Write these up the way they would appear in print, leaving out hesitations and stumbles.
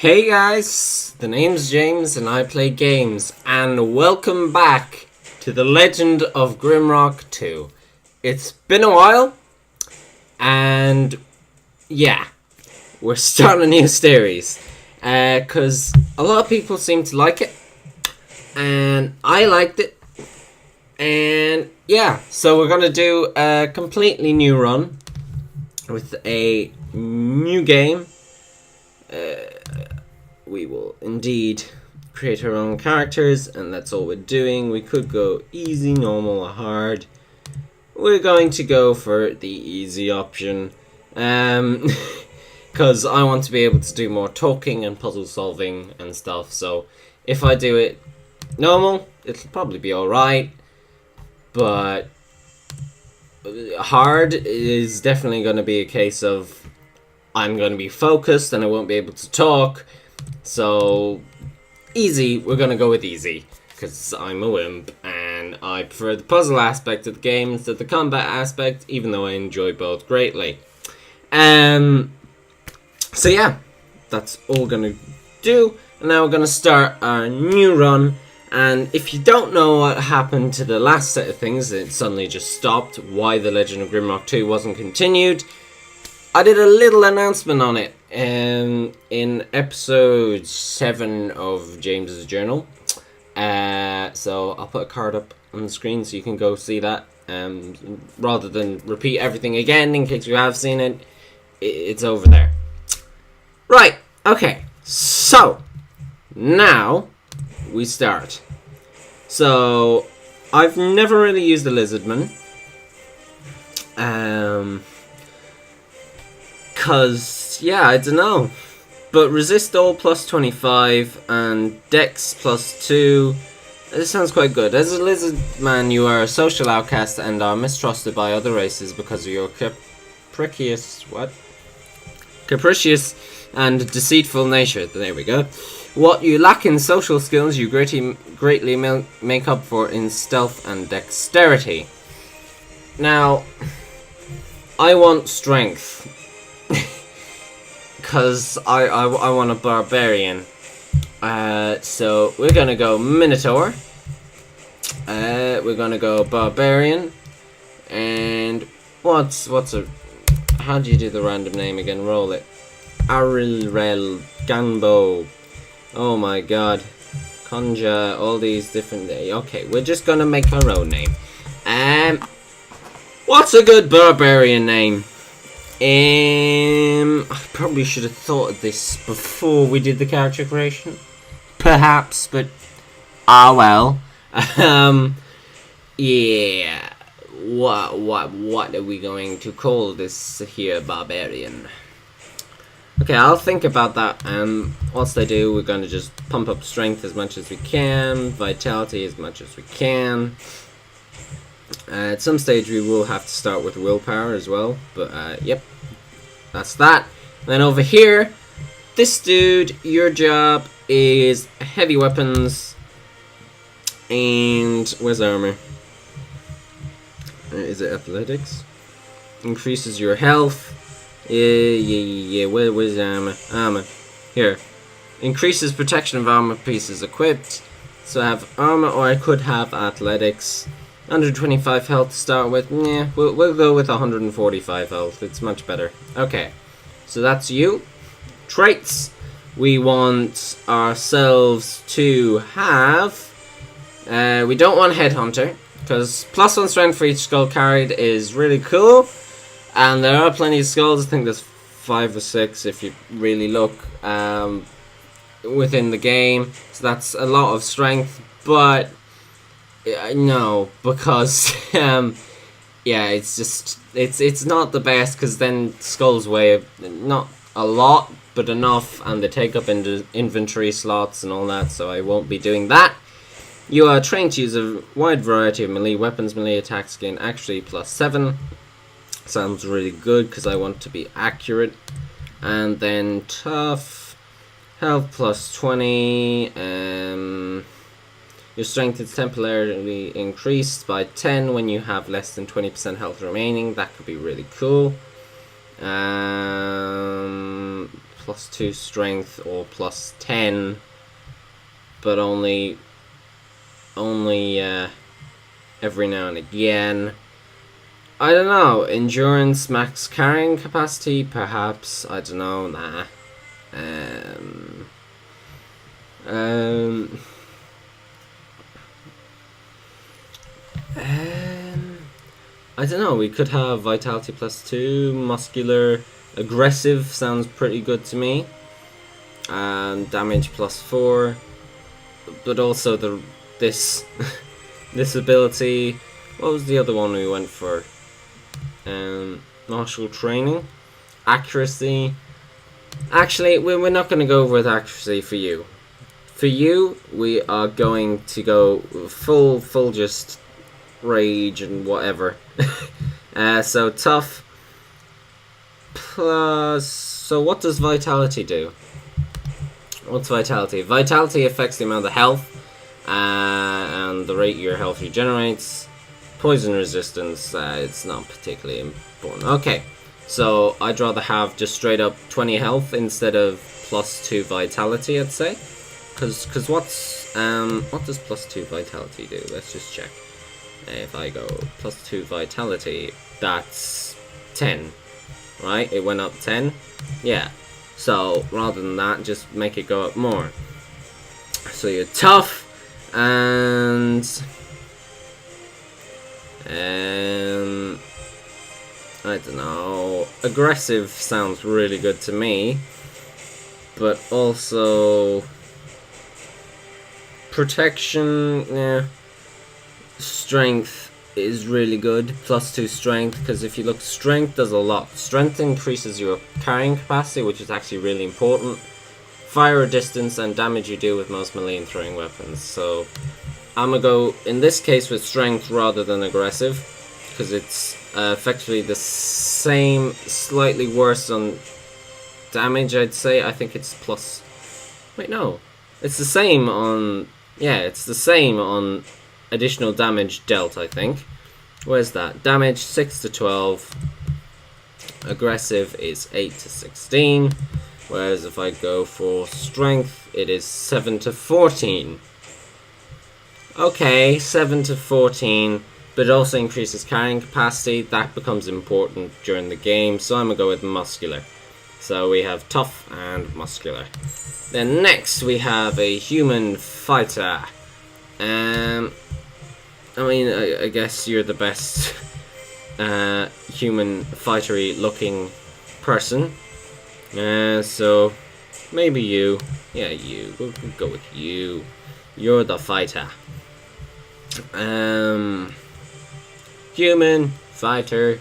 Hey guys, the name's James and I play games, and welcome back to The Legend of Grimrock 2. It's been a while, and yeah, we're starting a new series, because a lot of people seem to like it, and I liked it, and yeah, so we're going to do a completely new run with a new game. We will indeed create our own characters, and that's all we're doing. We could go easy, normal, or hard. We're going to go for the easy option, because I want to be able to do more talking and puzzle solving and stuff. So if I do it normal, it'll probably be alright, but hard is definitely going to be a case of I'm going to be focused and I won't be able to talk. So easy, we're going to go with easy, because I'm a wimp and I prefer the puzzle aspect of the game instead of the combat aspect, even though I enjoy both greatly. So yeah, that's all we're going to do. And now we're going to start our new run. And if you don't know what happened to the last set of things, it suddenly just stopped, why The Legend of Grimrock 2 wasn't continued, I did a little announcement on it in episode 7 of James's journal. So I'll put a card up on the screen so you can go see that. Rather than repeat everything again in case you have seen it, it's over there. Right, okay, so now we start. So I've never really used the Lizardman. Cause, yeah, I don't know. But resist all plus 25 and dex plus 2. This sounds quite good. As a lizard man, you are a social outcast and are mistrusted by other races because of your capricious and deceitful nature. There we go. What you lack in social skills, you greatly make up for in stealth and dexterity. Now, I want strength. Because I want a barbarian. So we're gonna go Minotaur. We're gonna go barbarian. And what's a... how do you do the random name again? Roll it. Arilrel Ganbo. Oh my god. Conja, all these different... okay, we're just gonna make our own name. What's a good barbarian name? I probably should have thought of this before we did the character creation. Perhaps, but... well. Yeah. What are we going to call this here barbarian? Okay, I'll think about that. Whilst I do, we're going to just pump up strength as much as we can, vitality as much as we can. At some stage we will have to start with willpower as well, but yep, that's that. Then over here, this dude, your job is heavy weapons, and where's armor? Is it athletics? Increases your health. Yeah. Where's armor? Armor. Here. Increases protection of armor pieces equipped. So I have armor, or I could have athletics. 125 health to start with. Yeah, we'll go with 145 health. It's much better. Okay, so that's you. Traits. We want ourselves to have... we don't want Headhunter, because +1 strength for each skull carried is really cool. And there are plenty of skulls. I think there's 5 or 6 if you really look within the game. So that's a lot of strength, but... no, because yeah, it's just it's not the best, because then skulls weigh not a lot but enough, and they take up into inventory slots and all that, so I won't be doing that. You are trained to use a wide variety of melee weapons. Melee attacks gain actually +7. Sounds really good because I want to be accurate. And then tough, health +20. Your strength is temporarily increased by 10 when you have less than 20% health remaining. That could be really cool. +2 strength or +10, but only every now and again. I don't know. Endurance, max carrying capacity, perhaps. I don't know. Nah. I don't know. We could have vitality +2, muscular, aggressive sounds pretty good to me. Damage +4, but also this this ability. What was the other one we went for? Martial training, accuracy. Actually, we're not going to go with accuracy for you. For you, we are going to go full just rage and whatever. So tough plus. So what does vitality do? What's vitality? Vitality affects the amount of health and the rate your health regenerates. Poison resistance, it's not particularly important. Okay, so I'd rather have just straight up 20 health instead of +2 vitality, I'd say. Cause what does +2 vitality do? Let's just check. If I go +2 vitality, that's 10, right? It went up 10, yeah. So rather than that, just make it go up more. So you're tough and I don't know. Aggressive sounds really good to me, but also protection. Yeah. Strength is really good. +2 strength, because if you look, strength does a lot. Strength increases your carrying capacity, which is actually really important. Fire distance and damage you do with most melee and throwing weapons. So I'm gonna go in this case with strength rather than aggressive, because it's effectively the same, slightly worse on damage, I'd say. I think it's plus. Wait, no, it's the same on. Yeah, it's the same on additional damage dealt, I think. Where's that? Damage 6 to 12. Aggressive is 8 to 16. Whereas if I go for strength, it is 7 to 14. Okay, 7 to 14, but it also increases carrying capacity. That becomes important during the game, so I'm gonna go with muscular. So we have tough and muscular. Then next we have a human fighter. I mean, I guess you're the best human fightery looking person. So maybe you. Yeah, you. We'll go with you. You're the fighter. Human fighter.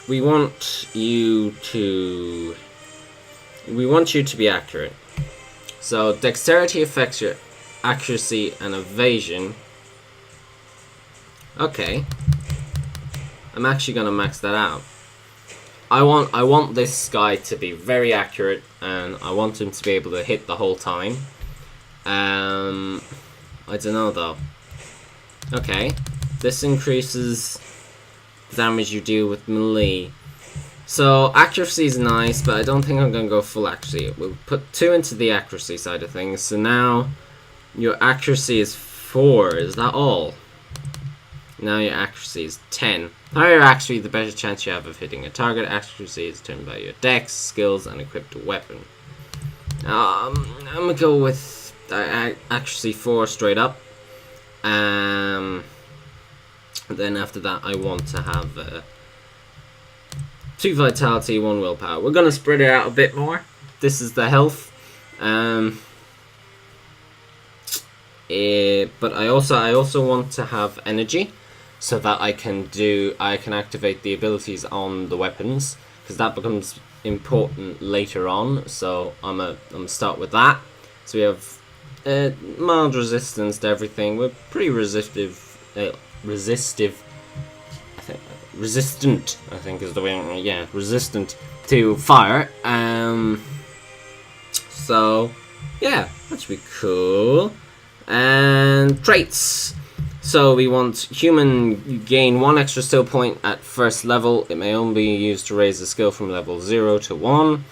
We want you to be accurate. So dexterity affects your accuracy and evasion. Okay. I'm actually gonna max that out. I want this guy to be very accurate, and I want him to be able to hit the whole time. I don't know though. Okay, this increases the damage you deal with melee. So accuracy is nice, but I don't think I'm gonna go full accuracy. We'll put 2 into the accuracy side of things. So now your accuracy is 4. Is that all? Now your accuracy is 10. The higher accuracy, the better chance you have of hitting a target. Accuracy is determined by your dex, skills, and equipped weapon. I'm gonna go with accuracy 4 straight up. Then after that, I want to have 2 vitality, 1 willpower. We're gonna spread it out a bit more. This is the health. But I also want to have energy, so that I can activate the abilities on the weapons, because that becomes important later on. So I'm gonna start with that. So we have mild resistance to everything. We're pretty resistant. I think is the way. Yeah, resistant to fire. So yeah, that should be cool. And traits. So we want human, you gain 1 extra skill point at first level. It may only be used to raise the skill from level 0 to 1.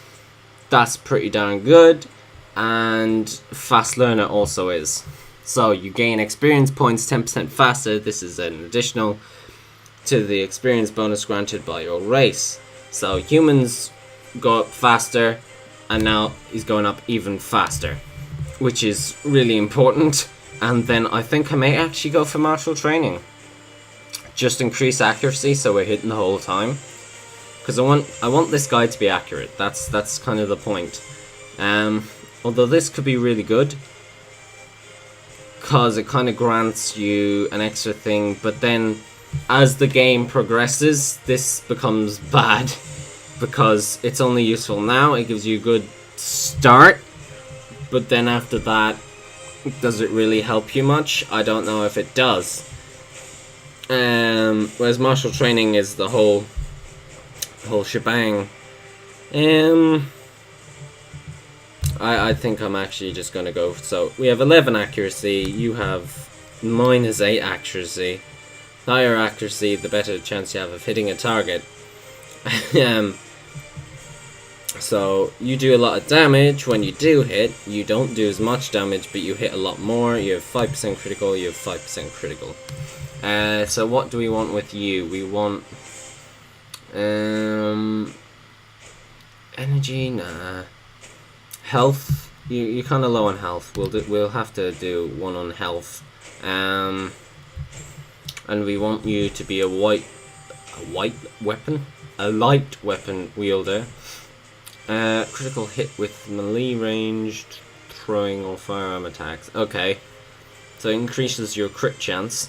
That's pretty darn good. And fast learner also is. So you gain experience points 10% faster. This is an additional to the experience bonus granted by your race. So humans go up faster, and now he's going up even faster, which is really important. And then I think I may actually go for martial training. Just increase accuracy so we're hitting the whole time. Because I want this guy to be accurate. That's kind of the point. Although this could be really good, because it kind of grants you an extra thing, but then as the game progresses, this becomes bad, because it's only useful now. It gives you a good start, but then after that, does it really help you much? I don't know if it does. Whereas martial training is the whole shebang. I think I'm actually just gonna go. So we have 11 accuracy. You have -8 accuracy. The higher accuracy, the better chance you have of hitting a target. So you do a lot of damage. When you do hit, you don't do as much damage, but you hit a lot more. You have 5% critical. You have 5% critical. So what do we want with you? We want energy. Nah. Health. You're kind of low on health. We'll have to do one on health. And we want you to be a light weapon wielder. Critical hit with melee ranged, throwing or firearm attacks. Okay, so it increases your crit chance.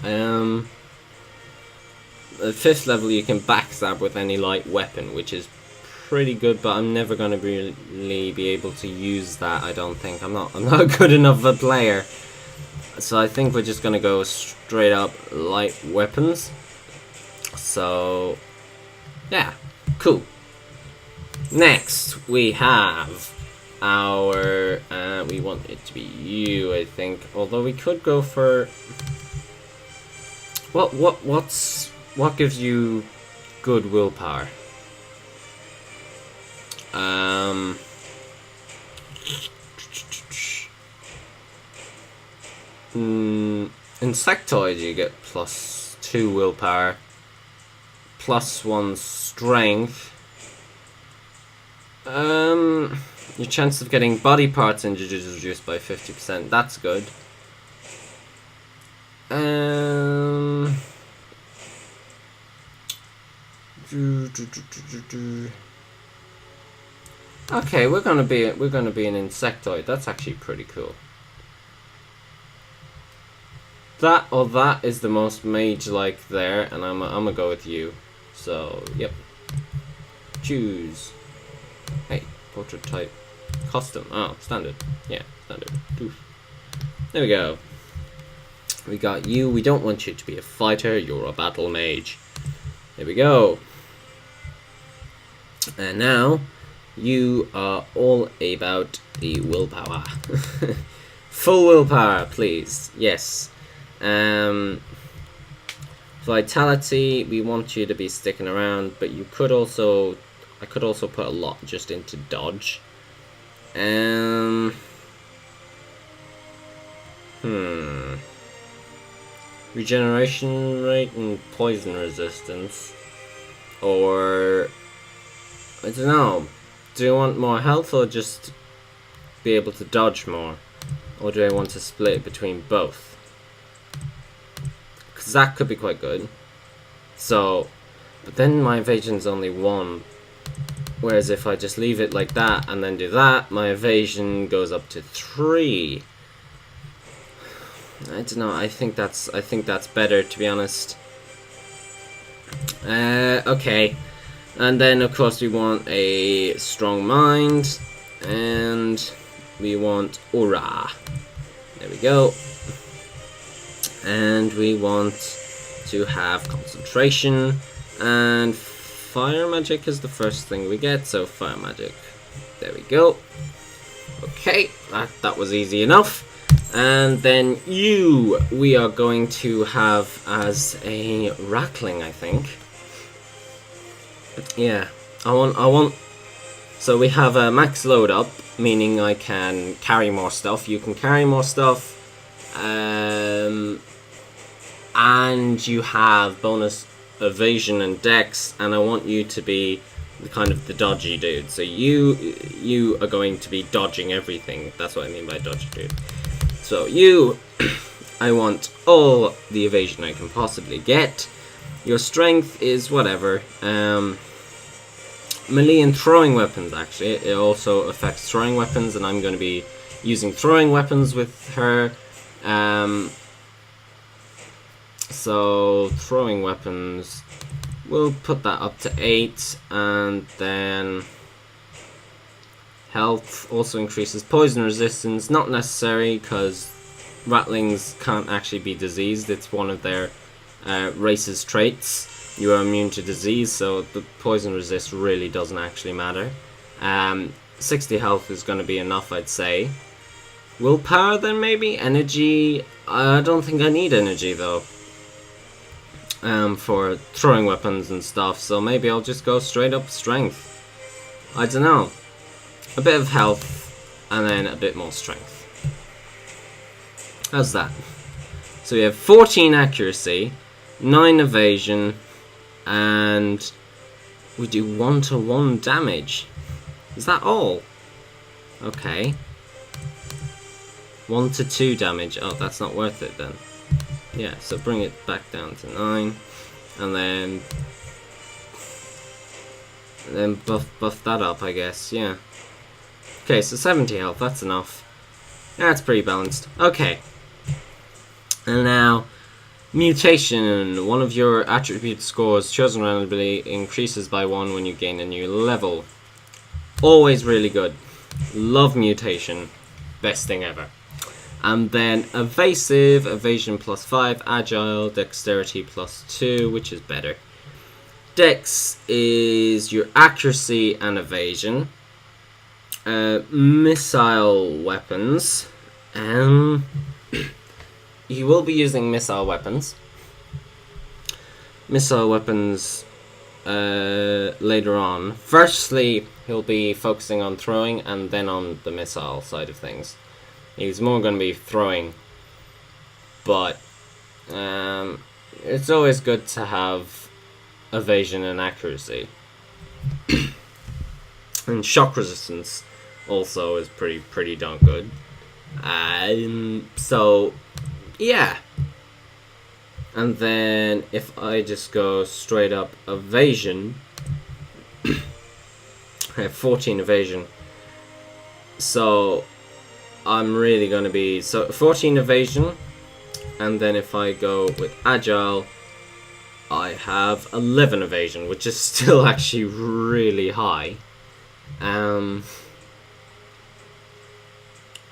At 5th level, you can backstab with any light weapon, which is pretty good. But I'm never gonna really be able to use that. I don't think. I'm not good enough of a player. So I think we're just gonna go straight up light weapons. So yeah, cool. Next we have our we want it to be you, I think. Although we could go for what gives you good willpower? Insectoid, you get +2 willpower, +1 strength. Your chance of getting body parts injured is reduced by 50%. That's good. Okay, we're gonna be an insectoid. That's actually pretty cool. That is the most mage-like there, and I'm gonna go with you. So yep. Choose. Hey, portrait type, custom. Oh, standard. Yeah, standard. Oof. There we go. We got you. We don't want you to be a fighter. You're a battle mage. There we go. And now you are all about the willpower. Full willpower, please. Yes. Vitality, we want you to be sticking around, but you could also, I could also put a lot just into dodge. Regeneration rate and poison resistance. Or, I don't know, do you want more health or just be able to dodge more? Or do I want to split it between both? Because that could be quite good. So, but then my evasion's only 1. Whereas if I just leave it like that and then do that, my evasion goes up to 3. I don't know, I think that's better, to be honest. Okay. And then of course we want a strong mind, and we want aura. There we go. And we want to have concentration, and fire magic is the first thing we get, so fire magic. There we go. Okay, that was easy enough. And then we are going to have as a Rattling, I think. Yeah, I want. So we have a max load up, meaning I can carry more stuff. You can carry more stuff, and you have bonus evasion and dex. And I want you to be kind of the dodgy dude. So you are going to be dodging everything. That's what I mean by dodgy dude. So I want all the evasion I can possibly get. Your strength is whatever. Melee and throwing weapons, actually. It also affects throwing weapons, and I'm going to be using throwing weapons with her. So throwing weapons, we'll put that up to 8, and then health also increases. Poison resistance, not necessary, because Rattlings can't actually be diseased. It's one of their race's traits. You are immune to disease, so the poison resist really doesn't actually matter. 60 health is going to be enough, I'd say. Willpower then, maybe? Energy? I don't think I need energy, though. For throwing weapons and stuff, so maybe I'll just go straight up strength. I don't know. A bit of health, and then a bit more strength. How's that? So we have 14 accuracy, 9 evasion, and we do 1-to-1 damage. Is that all? Okay. 1-to-2 damage. Oh, that's not worth it then. Yeah, so bring it back down to 9, and then buff that up, I guess. Yeah. Okay, so 70 health. That's enough. That's pretty balanced. Okay. And now, mutation. One of your attribute scores chosen randomly increases by 1 when you gain a new level. Always really good. Love mutation. Best thing ever. And then evasive, evasion +5, agile, dexterity +2, which is better. Dex is your accuracy and evasion. Missile weapons. You will be using missile weapons. Missile weapons later on. Firstly, he'll be focusing on throwing and then on the missile side of things. He's more going to be throwing, but it's always good to have evasion and accuracy. And shock resistance also is pretty darn good. So yeah. And then if I just go straight up evasion, I have 14 evasion. So I'm really going to be... So 14 evasion. And then if I go with agile, I have 11 evasion, which is still actually really high. And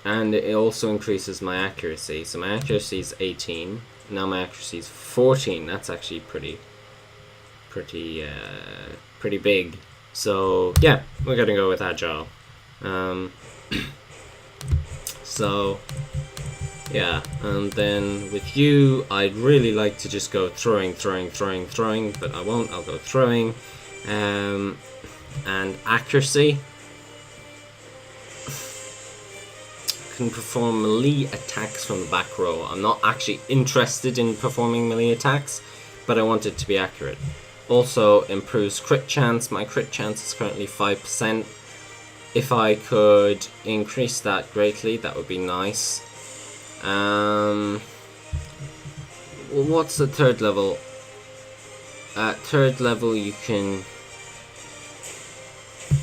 it also increases my accuracy. So my accuracy is 18. Now my accuracy is 14. That's actually pretty big. So yeah, we're gonna go with agile. So yeah, and then with you, I'd really like to just go throwing, but I won't. I'll go throwing, and accuracy. Can perform melee attacks from the back row. I'm not actually interested in performing melee attacks, but I want it to be accurate. Also improves crit chance. My crit chance is currently 5%. If I could increase that greatly, that would be nice. Well, what's the third level? At third level, you can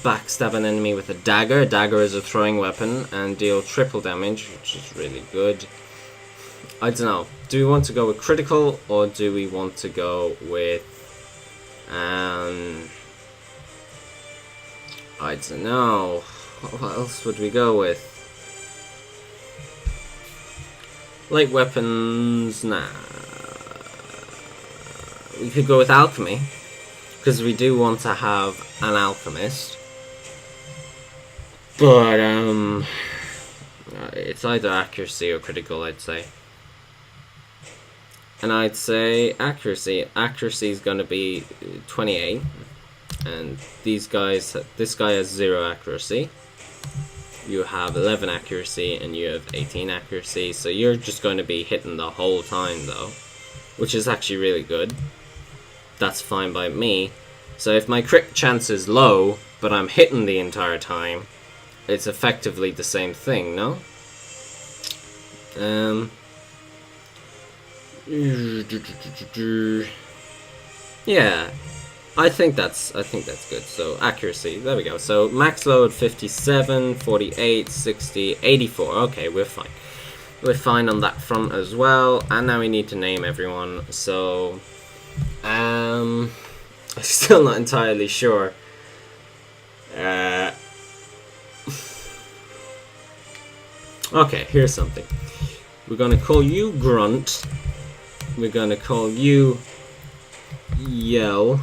backstab an enemy with a dagger. A dagger is a throwing weapon and deal triple damage, which is really good. I don't know. Do we want to go with critical or do we want to go with I don't know. What else would we go with? Light weapons, nah. We could go with alchemy, because we do want to have an alchemist. But It's either accuracy or critical, I'd say. And I'd say accuracy. Accuracy is going to be 28. And this guy has 0 accuracy. You have 11 accuracy and you have 18 accuracy. So you're just going to be hitting the whole time though, which is actually really good. That's fine by me. So if my crit chance is low, but I'm hitting the entire time, it's effectively the same thing, no? Yeah, I think that's good. So accuracy, there we go. So max load 57, 48, 60, 84. Okay, we're fine. We're fine on that front as well. And now we need to name everyone. So I'm still not entirely sure. Okay, here's something. We're gonna call you Grunt. We're gonna call you Yell.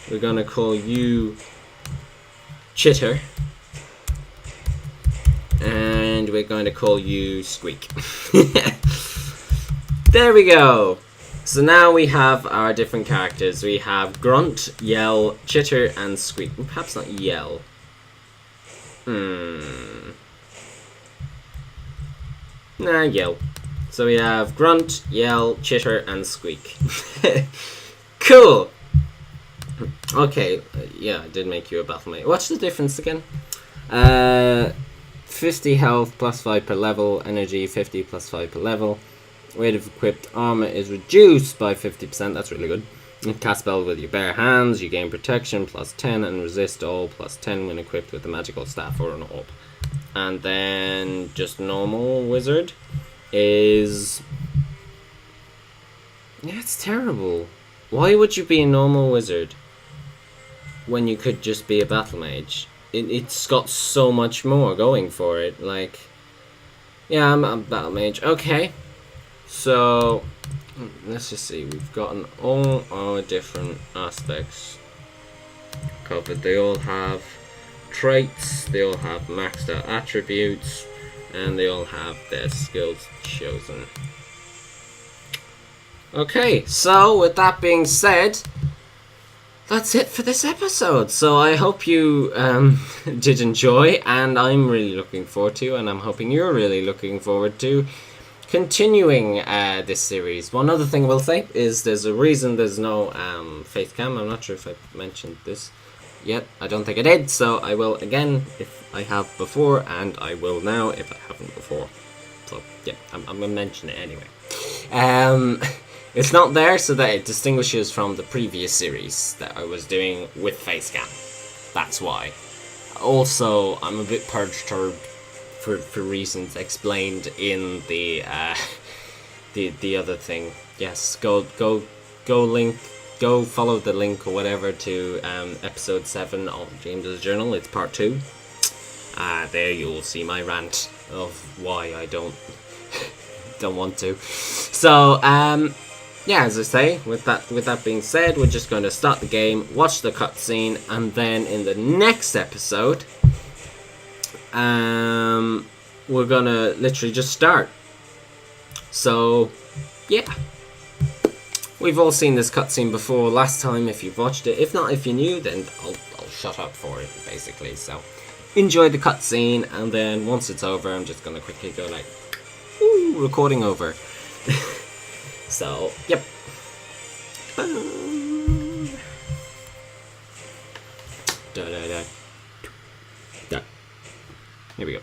We're gonna call you Chitter. And we're going to call you Squeak. There we go. So now we have our different characters. We have Grunt, Yell, Chitter, and Squeak. Perhaps not Yell. Nah, Yell. So we have Grunt, Yell, Chitter, and Squeak. Cool! Okay, yeah, I did make you a battle mate. What's the difference again? 50 health plus 5 per level, energy 50 plus 5 per level. Weight of equipped armor is reduced by 50%, that's really good. You cast spell with your bare hands, you gain protection plus 10 and resist all plus 10 when equipped with a magical staff or an orb. And then just normal wizard is... yeah, it's terrible. Why would you be a normal wizard when you could just be a battle mage? It's got so much more going for it. Like, yeah, I'm a battle mage. Okay, so let's just see. We've gotten all our different aspects covered. They all have traits. They all have maxed out attributes, and they all have their skills chosen. Okay, so with that being said, that's it for this episode. So I hope you did enjoy, and I'm really looking forward to, and I'm hoping you're really looking forward to continuing this series. One other thing I will say is there's a reason there's no face cam. I'm not sure if I mentioned this yet. I don't think I did, so I will again if I have before, and I will now if I haven't before. So yeah, I'm gonna mention it anyway. It's not there so that it distinguishes from the previous series that I was doing with facecam. That's why. Also, I'm a bit perturbed for reasons explained in the other thing. Yes, go follow the link or whatever to episode 7 of James's Journal. It's part 2. There you'll see my rant of why I don't want to. So yeah, as I say, with that being said, we're just going to start the game, watch the cutscene, and then in the next episode, we're gonna literally just start. So, yeah. We've all seen this cutscene before last time if you've watched it. If not, if you're new, then I'll shut up for it, basically. So, enjoy the cutscene, and then once it's over, I'm just gonna quickly go like, ooh, recording over. So, yep. Da. Here we go.